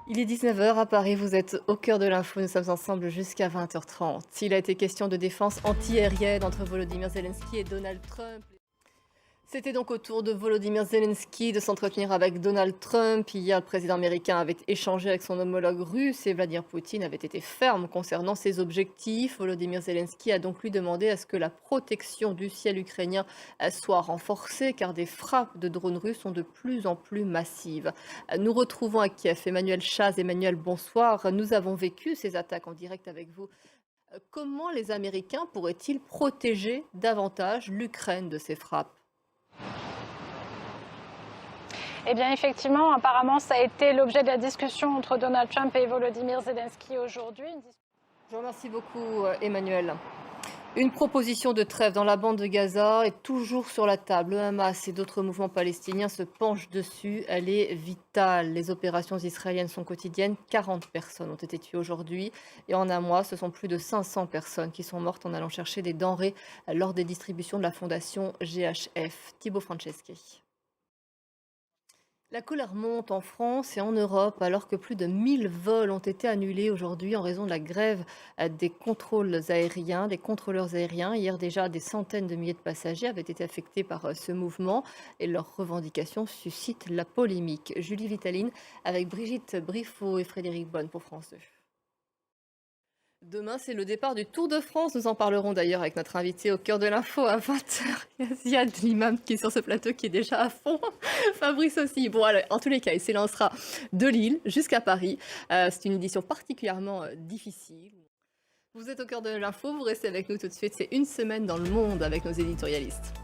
Il est 19 heures à Paris, vous êtes au cœur de l'info, nous sommes ensemble jusqu'à 20h30. Il a été question de défense antiaérienne entre Volodymyr Zelensky et Donald Trump. C'était donc au tour de Volodymyr Zelensky de s'entretenir avec Donald Trump. Hier, le président américain avait échangé avec son homologue russe et Vladimir Poutine avait été ferme concernant ses objectifs. Volodymyr Zelensky a donc lui demandé à ce que la protection du ciel ukrainien soit renforcée car des frappes de drones russes sont de plus en plus massives. Nous retrouvons à Kiev Emmanuel Chaz. Emmanuel, bonsoir. Nous avons vécu ces attaques en direct avec vous. Comment les Américains pourraient-ils protéger davantage l'Ukraine de ces frappes? Eh bien, effectivement, apparemment, ça a été l'objet de la discussion entre Donald Trump et Volodymyr Zelensky aujourd'hui. Je vous remercie beaucoup, Emmanuel. Une proposition de trêve dans la bande de Gaza est toujours sur la table. Le Hamas et d'autres mouvements palestiniens se penchent dessus. Elle est vitale. Les opérations israéliennes sont quotidiennes. 40 personnes ont été tuées aujourd'hui. Et en un mois, ce sont plus de 500 personnes qui sont mortes en allant chercher des denrées lors des distributions de la fondation GHF. Thibaut Franceschi. La colère monte en France et en Europe alors que plus de 1000 vols ont été annulés aujourd'hui en raison de la grève des contrôles aériens, des contrôleurs aériens. Hier déjà, des centaines de milliers de passagers avaient été affectés par ce mouvement et leurs revendications suscitent la polémique. Julie Vitaline avec Brigitte Briffaut et Frédéric Bonne pour France 2. Demain, c'est le départ du Tour de France. Nous en parlerons d'ailleurs avec notre invité au cœur de l'info à 20h. Il y a Ziad Limam qui est sur ce plateau qui est déjà à fond. Fabrice aussi. Bon, alors, en tous les cas, il s'élancera de Lille jusqu'à Paris. C'est une édition particulièrement difficile. Vous êtes au cœur de l'info, vous restez avec nous tout de suite. C'est une semaine dans le monde avec nos éditorialistes.